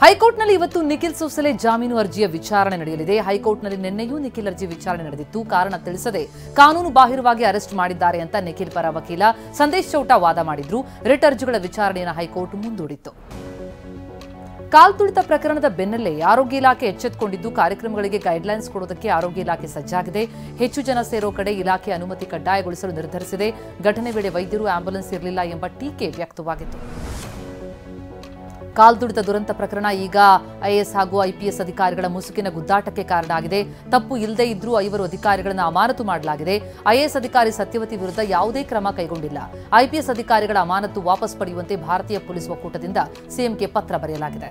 ಹೈಕೋರ್ಟ್ನಲ್ಲಿ ಇವತ್ತು ನಿಖಿಲ್ ಸೋಸಲೆ ಜಾಮೀನು ಅರ್ಜಿಯ ವಿಚಾರಣೆ ನಡೆಯಲಿದೆ. ಹೈಕೋರ್ಟ್ನಲ್ಲಿ ನಿನ್ನೆಯೂ ನಿಖಿಲ್ ಅರ್ಜಿ ವಿಚಾರಣೆ ನಡೆದಿತ್ತು. ಕಾರಣ ತಿಳಿಸದೆ ಕಾನೂನು ಬಾಹಿರವಾಗಿ ಅರೆಸ್ಟ್ ಮಾಡಿದ್ದಾರೆ ಅಂತ ನಿಖಿಲ್ ಪರ ವಕೀಲ ಸಂದೇಶ್ ಚೌಟ ವಾದ ಮಾಡಿದ್ರು. ರಿಟ್ ಅರ್ಜಿಗಳ ವಿಚಾರಣೆಯನ್ನು ಹೈಕೋರ್ಟ್ ಮುಂದೂಡಿತ್ತು. ಕಾಲ್ತುಳಿತ ಪ್ರಕರಣದ ಬೆನ್ನಲ್ಲೇ ಆರೋಗ್ಯ ಇಲಾಖೆ ಎಚ್ಚೆತ್ತುಕೊಂಡಿದ್ದು ಕಾರ್ಯಕ್ರಮಗಳಿಗೆ ಗೈಡ್ಲೈನ್ಸ್ ಕೊಡೋದಕ್ಕೆ ಆರೋಗ್ಯ ಇಲಾಖೆ ಸಜ್ಜಾಗಿದೆ. ಹೆಚ್ಚು ಜನ ಸೇರೋ ಕಡೆ ಇಲಾಖೆ ಅನುಮತಿ ಕಡ್ಡಾಯಗೊಳಿಸಲು ನಿರ್ಧರಿಸಿದೆ. ಘಟನೆ ವೇಳೆ ವೈದ್ಯರು ಆಂಬ್ಯುಲೆನ್ಸ್ ಇರಲಿಲ್ಲ ಎಂಬ ಟೀಕೆ ವ್ಯಕ್ತವಾಗಿತ್ತು. ಕಾಲ್ತುಳಿತ ದುರಂತ ಪ್ರಕರಣ ಈಗ ಐಎಎಸ್ ಹಾಗೂ ಐಪಿಎಸ್ ಅಧಿಕಾರಿಗಳ ಮುಸುಕಿನ ಗುದ್ದಾಟಕ್ಕೆ ಕಾರಣ ಆಗಿದೆ. ತಪ್ಪು ಇಲ್ಲದೇ ಇದ್ರೂ 5 ಅಧಿಕಾರಿಗಳನ್ನು ಅಮಾನತು ಮಾಡಲಾಗಿದೆ. ಐಎಎಸ್ ಅಧಿಕಾರಿ ಸತ್ಯವತಿ ವಿರುದ್ಧ ಯಾವುದೇ ಕ್ರಮ ಕೈಗೊಂಡಿಲ್ಲ. ಐಪಿಎಸ್ ಅಧಿಕಾರಿಗಳ ಅಮಾನತು ವಾಪಸ್ ಪಡೆಯುವಂತೆ ಭಾರತೀಯ ಪೊಲೀಸ್ ಒಕ್ಕೂಟದಿಂದ ಸಿಎಂಗೆ ಪತ್ರ ಬರೆಯಲಾಗಿದೆ.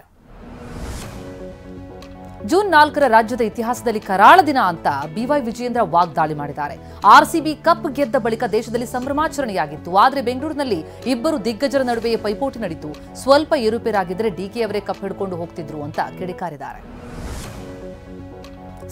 ಜೂನ್ 4ರ ರಾಜ್ಯದ ಇತಿಹಾಸದಲ್ಲಿ ಕರಾಳ ದಿನ ಅಂತ ಬಿವೈ ವಿಜಯೇಂದ್ರ ವಾಗ್ದಾಳಿ ಮಾಡಿದ್ದಾರೆ. ಆರ್ಸಿಬಿ ಕಪ್ ಗೆದ್ದ ಬಳಿಕ ದೇಶದಲ್ಲಿ ಸಂಭ್ರಮಾಚರಣೆಯಾಗಿತ್ತು. ಆದರೆ ಬೆಂಗಳೂರಿನಲ್ಲಿ ಇಬ್ಬರು ದಿಗ್ಗಜರ ನಡುವೆ ಪೈಪೋಟಿ ನಡೆಯಿತು. ಸ್ವಲ್ಪ ಏರುಪೇರಾಗಿದ್ದರೆ ಡಿಕೆ ಅವರೇ ಕಪ್ ಹಿಡ್ಕೊಂಡು ಹೋಗ್ತಿದ್ರು ಅಂತ ಕಿಡಿಕಾರಿದ್ದಾರೆ.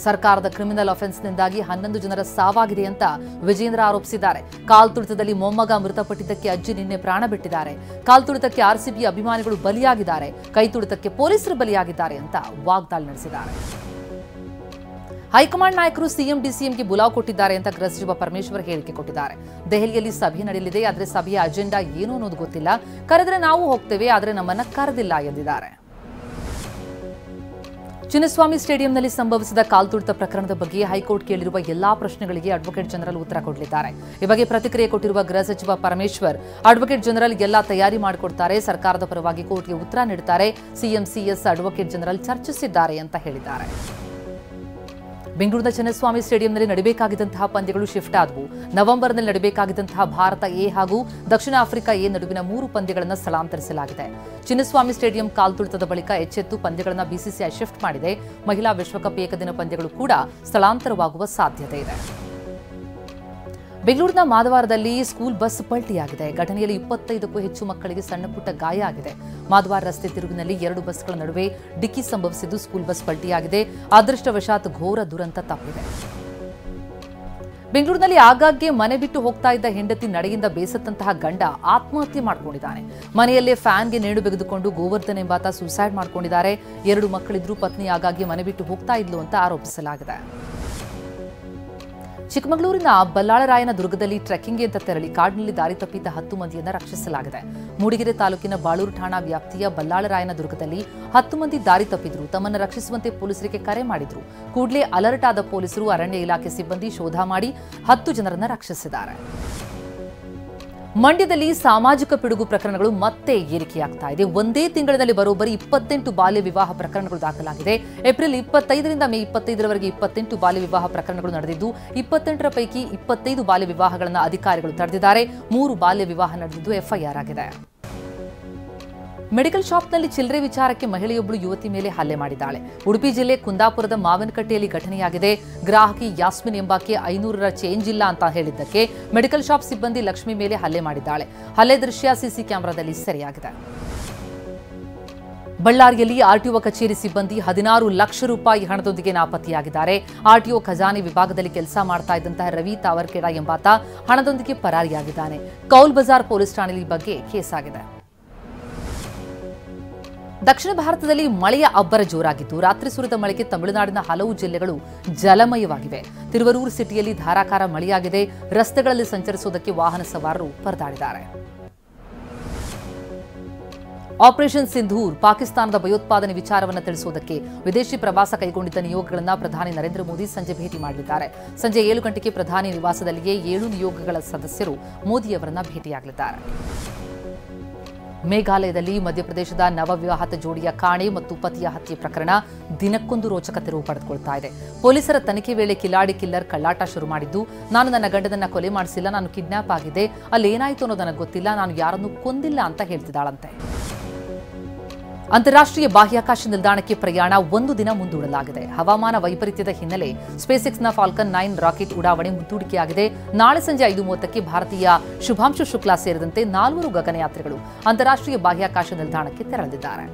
ಸರ್ಕಾರದ ಕ್ರಿಮಿನಲ್ ಅಫೆನ್ಸ್ನಿಂದಾಗಿ 11 ಜನರ ಸಾವಾಗಿದೆ ಅಂತ ವಿಜೇಂದ್ರ ಆರೋಪಿಸಿದ್ದಾರೆ. ಕಾಲ್ತುಳಿತದಲ್ಲಿ ಮೊಮ್ಮಗ ಮೃತಪಟ್ಟಿದ್ದಕ್ಕೆ ಅಜ್ಜಿ ನಿನ್ನೆ ಪ್ರಾಣ ಬಿಟ್ಟಿದ್ದಾರೆ. ಕಾಲ್ತುಳಿತಕ್ಕೆ ಆರ್ಸಿಬಿ ಅಭಿಮಾನಿಗಳು ಬಲಿಯಾಗಿದ್ದಾರೆ. ಕೈತುಳಿತಕ್ಕೆ ಪೊಲೀಸರು ಬಲಿಯಾಗಿದ್ದಾರೆ ಅಂತ ವಾಗ್ದಾಳಿ ನಡೆಸಿದ್ದಾರೆ. ಹೈಕಮಾಂಡ್ ನಾಯಕರು ಸಿಎಂ ಡಿಸಿಎಂಗೆ ಬುಲಾವ್ ಕೊಟ್ಟಿದ್ದಾರೆ ಅಂತ ಗೃಹ ಸಚಿವ ಪರಮೇಶ್ವರ್ ಹೇಳಿಕೆ ಕೊಟ್ಟಿದ್ದಾರೆ. ದೆಹಲಿಯಲ್ಲಿ ಸಭೆ ನಡೆಯಲಿದೆ. ಆದರೆ ಸಭೆಯ ಅಜೆಂಡಾ ಏನು ಅನ್ನೋದು ಗೊತ್ತಿಲ್ಲ. ಕರೆದ್ರೆ ನಾವು ಹೋಗ್ತೇವೆ, ಆದರೆ ನಮ್ಮನ್ನ ಕರೆದಿಲ್ಲ ಎಂದಿದ್ದಾರೆ. ಚಿನ್ನಸ್ವಾಮಿ ಸ್ಟೇಡಿಯಂನಲ್ಲಿ ಸಂಭವಿಸಿದ ಕಾಲ್ತುಳಿತ ಪ್ರಕರಣದ ಬಗ್ಗೆ ಹೈಕೋರ್ಟ್ ಕೇಳಿರುವ ಎಲ್ಲಾ ಪ್ರಶ್ನೆಗಳಿಗೆ ಅಡ್ವೊಕೇಟ್ ಜನರಲ್ ಉತ್ತರ ಕೊಡಲಿದ್ದಾರೆ. ಈ ಬಗ್ಗೆ ಪ್ರತಿಕ್ರಿಯೆ ಕೊಟ್ಟಿರುವ ಗೃಹ ಸಚಿವ ಪರಮೇಶ್ವರ್, ಅಡ್ವೊಕೇಟ್ ಜನರಲ್ ಎಲ್ಲಾ ತಯಾರಿ ಮಾಡಿಕೊಡ್ತಾರೆ. ಸರ್ಕಾರದ ಪರವಾಗಿ ಕೋರ್ಟ್ಗೆ ಉತ್ತರ ನೀಡುತ್ತಾರೆ. ಸಿಎಂ ಸಿಎಸ್ ಅಡ್ವೊಕೇಟ್ ಜನರಲ್ ಚರ್ಚಿಸಿದ್ದಾರೆ ಅಂತ ಹೇಳಿದ್ದಾರೆ. ಬೆಂಗಳೂರಿನ ಚಿನ್ನಸ್ವಾಮಿ ಸ್ಟೇಡಿಯಂನಲ್ಲಿ ನಡೆಯಬೇಕಾಗಿದ್ದಂತಹ ಪಂದ್ಯಗಳು ಶಿಫ್ಟ್ ಆದವು. ನವೆಂಬರ್ನಲ್ಲಿ ನಡೆಯಬೇಕಾಗಿದ್ದಂತಹ ಭಾರತ ಎ ಹಾಗೂ ದಕ್ಷಿಣ ಆಫ್ರಿಕಾ ಎ ನಡುವಿನ 3 ಪಂದ್ಯಗಳನ್ನು ಸ್ಥಳಾಂತರಿಸಲಾಗಿದೆ. ಚಿನ್ನಸ್ವಾಮಿ ಸ್ಟೇಡಿಯಂ ಕಾಲ್ತುಳಿತದ ಬಳಿಕ ಎಚ್ಚೆತ್ತು ಪಂದ್ಯಗಳನ್ನು ಬಿಸಿಸಿಐ ಶಿಫ್ಟ್ ಮಾಡಿದೆ. ಮಹಿಳಾ ವಿಶ್ವಕಪ್ ಏಕದಿನ ಪಂದ್ಯಗಳು ಕೂಡ ಸ್ಥಳಾಂತರವಾಗುವ ಸಾಧ್ಯತೆ ಇದೆ. ಬೆಂಗಳೂರಿನ ಮಾದವಾರದಲ್ಲಿ ಸ್ಕೂಲ್ ಬಸ್ ಪಲ್ಟಿಯಾಗಿದೆ. ಘಟನೆಯಲ್ಲಿ 25ಕ್ಕೂ ಹೆಚ್ಚು ಮಕ್ಕಳಿಗೆ ಸಣ್ಣ ಪುಟ್ಟ ಗಾಯ ಆಗಿದೆ. ಮಾದವಾರ ರಸ್ತೆ ತಿರುವಿನಲ್ಲಿ 2 ಬಸ್ಗಳ ನಡುವೆ ಡಿಕ್ಕಿ ಸಂಭವಿಸಿದ್ದು ಸ್ಕೂಲ್ ಬಸ್ ಪಲ್ಟಿಯಾಗಿದೆ. ಅದೃಷ್ಟವಶಾತ್ ಘೋರ ದುರಂತ ತಪ್ಪಿದೆ. ಬೆಂಗಳೂರಿನಲ್ಲಿ ಆಗಾಗ್ಗೆ ಮನೆ ಬಿಟ್ಟು ಹೋಗ್ತಾ ಇದ್ದ ಹೆಂಡತಿ ನಡೆಯಿಂದ ಬೇಸತ್ತಂತಹ ಗಂಡ ಆತ್ಮಹತ್ಯೆ ಮಾಡಿಕೊಂಡಿದ್ದಾನೆ. ಮನೆಯಲ್ಲೇ ಫ್ಯಾನ್ಗೆ ನೇಣು ಬೆಗೆದುಕೊಂಡು ಗೋವರ್ಧನ್ ಎಂಬಾತ ಸೂಸೈಡ್ ಮಾಡಿಕೊಂಡಿದ್ದಾರೆ. 2 ಮಕ್ಕಳಿದ್ರೂ ಪತ್ನಿ ಆಗಾಗ್ಗೆ ಮನೆ ಬಿಟ್ಟು ಹೋಗ್ತಾ ಇದ್ಲು ಅಂತ ಆರೋಪಿಸಲಾಗಿದೆ. ಚಿಕ್ಕಮಗಳೂರಿನ ಬಲ್ಲಾಳರಾಯನ ದುರ್ಗದಲ್ಲಿ ಟ್ರೆಕ್ಕಿಂಗ್ಗೆ ಅಂತ ತೆರಳಿ ಕಾಡಿನಲ್ಲಿ ದಾರಿ ತಪ್ಪಿದ್ದ 10 ಮಂದಿಯನ್ನು ರಕ್ಷಿಸಲಾಗಿದೆ. ಮೂಡಿಗೆರೆ ತಾಲೂಕಿನ ಬಾಳೂರು ಠಾಣಾ ವ್ಯಾಪ್ತಿಯ ಬಲ್ಲಾಳರಾಯನ ದುರ್ಗದಲ್ಲಿ 10 ಮಂದಿ ದಾರಿ ತಪ್ಪಿದ್ರು. ತಮ್ಮನ್ನು ರಕ್ಷಿಸುವಂತೆ ಪೊಲೀಸರಿಗೆ ಕರೆ ಮಾಡಿದ್ರು. ಕೂಡಲೇ ಅಲರ್ಟ್ ಆದ ಪೊಲೀಸರು ಅರಣ್ಯ ಇಲಾಖೆ ಸಿಬ್ಬಂದಿ ಶೋಧ ಮಾಡಿ 10 ಜನರನ್ನು ರಕ್ಷಿಸಿದ್ದಾರೆ. ಮಂಡ್ಯದಲ್ಲಿ ಸಾಮಾಜಿಕ ಪಿಡುಗು ಪ್ರಕರಣಗಳು ಮತ್ತೆ ಏರಿಕೆಯಾಗ್ತಾ ಇದೆ. ಒಂದೇ ತಿಂಗಳಿನಲ್ಲಿ ಬರೋಬ್ಬರಿ 28 ಬಾಲ್ಯ ವಿವಾಹ ಪ್ರಕರಣಗಳು ದಾಖಲಾಗಿದೆ. ಏಪ್ರಿಲ್ 25ರಿಂದ ಮೇ 25ರವರೆಗೆ 28 ಬಾಲ್ಯ ವಿವಾಹ ಪ್ರಕರಣಗಳು ನಡೆದಿದ್ದು 28ರ ಪೈಕಿ 25 ಬಾಲ್ಯ ವಿವಾಹಗಳನ್ನು ಅಧಿಕಾರಿಗಳು ತಡೆದಿದ್ದಾರೆ. 3 ಬಾಲ್ಯ ವಿವಾಹ ನಡೆದಿದ್ದು ಎಫ್ಐಆರ್ ಆಗಿದೆ. ಮೆಡಿಕಲ್ ಶಾಪ್ನಲ್ಲಿ ಚಿಲ್ಲರೆ ವಿಚಾರಕ್ಕೆ ಮಹಿಳೆಯೊಬ್ಬಳು ಯುವತಿ ಮೇಲೆ ಹಲ್ಲೆ ಮಾಡಿದ್ದಾಳೆ. ಉಡುಪಿ ಜಿಲ್ಲೆ ಕುಂದಾಪುರದ ಮಾವಿನಕಟ್ಟೆಯಲ್ಲಿ ಘಟನೆಯಾಗಿದೆ. ಗ್ರಾಹಕಿ ಯಾಸ್ಮಿನ್ ಎಂಬಾಕೆ 500ರ ಚೇಂಜ್ ಇಲ್ಲ ಅಂತ ಹೇಳಿದ್ದಕ್ಕೆ ಮೆಡಿಕಲ್ ಶಾಪ್ ಸಿಬ್ಬಂದಿ ಲಕ್ಷ್ಮಿ ಮೇಲೆ ಹಲ್ಲೆ ಮಾಡಿದ್ದಾಳೆ. ಹಲ್ಲೆ ದೃಶ್ಯ ಸಿಸಿ ಕ್ಯಾಮೆರಾದಲ್ಲಿ ಸೆರೆಯಾಗಿದೆ. ಬಳ್ಳಾರಿಯಲ್ಲಿ ಆರ್ಟಿಒ ಕಚೇರಿ ಸಿಬ್ಬಂದಿ 16 ಲಕ್ಷ ರೂಪಾಯಿ ಹಣದೊಂದಿಗೆ ನಾಪತ್ತೆಯಾಗಿದ್ದಾರೆ. ಆರ್ಟಿಒ ಖಜಾನೆ ವಿಭಾಗದಲ್ಲಿ ಕೆಲಸ ಮಾಡ್ತಾ ಇದ್ದಂತಹ ರವಿ ತಾವರ್ಕೆಡ ಎಂಬಾತ ಹಣದೊಂದಿಗೆ ಪರಾರಿಯಾಗಿದ್ದಾನೆ. ಕೌಲ್ ಬಜಾರ್ ಪೊಲೀಸ್ ಠಾಣೆಯಲ್ಲಿ ಬಗ್ಗೆ ಕೇಸ್ ಆಗಿದೆ. ದಕ್ಷಿಣ ಭಾರತದಲ್ಲಿ ಮಳೆಯ ಅಬ್ಬರ ಜೋರಾಗಿದ್ದು ರಾತ್ರಿ ಸುರಿದ ಮಳೆಗೆ ತಮಿಳುನಾಡಿನ ಹಲವು ಜಿಲ್ಲೆಗಳು ಜಲಮಯವಾಗಿವೆ. ತಿರುವರೂರು ಸಿಟಿಯಲ್ಲಿ ಧಾರಾಕಾರ ಮಳೆಯಾಗಿದೆ. ರಸ್ತೆಗಳಲ್ಲಿ ಸಂಚರಿಸುವುದಕ್ಕೆ ವಾಹನ ಸವಾರರು ಪರದಾಡಿದ್ದಾರೆ. ಆಪರೇಷನ್ ಸಿಂಧೂರ್ ಪಾಕಿಸ್ತಾನದ ಭಯೋತ್ಪಾದನೆ ವಿಚಾರವನ್ನು ತಿಳಿಸುವುದಕ್ಕೆ ವಿದೇಶಿ ಪ್ರವಾಸ ಕೈಗೊಂಡಿದ್ದ ನಿಯೋಗಗಳನ್ನು ಪ್ರಧಾನಿ ನರೇಂದ್ರ ಮೋದಿ ಸಂಜೆ ಭೇಟಿ ಮಾಡಲಿದ್ದಾರೆ. ಸಂಜೆ 7 ಗಂಟೆಗೆ ಪ್ರಧಾನಿ ನಿವಾಸದಲ್ಲಿಯೇ 7 ನಿಯೋಗಗಳ ಸದಸ್ಯರು ಮೋದಿಯವರನ್ನ ಭೇಟಿಯಾಗಲಿದ್ದಾರೆ. ಮೇಘಾಲಯದಲ್ಲಿ ಮಧ್ಯಪ್ರದೇಶದ ನವವಿವಾಹಿತ ಜೋಡಿಯ ಕಾಣೆ ಮತ್ತು ಪತಿಯ ಹತ್ಯೆ ಪ್ರಕರಣ ದಿನಕ್ಕೊಂದು ರೋಚಕ ತಿರುವು ಪಡೆದುಕೊಳ್ತಾ ಇದೆ. ಪೊಲೀಸರ ತನಿಖೆ ವೇಳೆ ಕಿಲಾಡಿ ಕಿಲ್ಲರ್ ಕಳ್ಳಾಟ ಶುರು ಮಾಡಿದ್ದು, ನಾನು ನನ್ನ ಗಂಡನನ್ನ ಕೊಲೆ ಮಾಡಿಸಿಲ್ಲ, ನಾನು ಕಿಡ್ನಾಪ್ ಆಗಿದ್ದೆ, ಅಲ್ಲಿ ಏನಾಯಿತು ಅನ್ನೋದು ನನಗೆ ಗೊತ್ತಿಲ್ಲ, ನಾನು ಯಾರನ್ನೂ ಕೊಂದಿಲ್ಲ ಅಂತ ಹೇಳ್ತಿದ್ದಾಳಂತೆ. ಅಂತಾರಾಷ್ಟ್ರೀಯ ಬಾಹ್ಯಾಕಾಶ ನಿಲ್ದಾಣಕ್ಕೆ ಪ್ರಯಾಣ 1 ದಿನ ಮುಂದೂಡಲಾಗಿದೆ. ಹವಾಮಾನ ವೈಪರೀತ್ಯದ ಹಿನ್ನೆಲೆ ಸ್ಪೇಸ್ಎಕ್ಸ್ನ ಫಾಲ್ಕನ್ 9 ರಾಕೆಟ್ ಉಡಾವಣೆ ಮುಂದೂಡಿಕೆಯಾಗಿದೆ. ನಾಳೆ ಸಂಜೆ 5:30ಕ್ಕೆ ಭಾರತೀಯ ಶುಭಾಂಶು ಶುಕ್ಲಾ ಸೇರಿದಂತೆ 4 ಗಗನಯಾತ್ರಿಗಳು ಅಂತಾರಾಷ್ಟ್ರೀಯ ಬಾಹ್ಯಾಕಾಶ ನಿಲ್ದಾಣಕ್ಕೆ ತೆರಳಲಿದ್ದಾರೆ.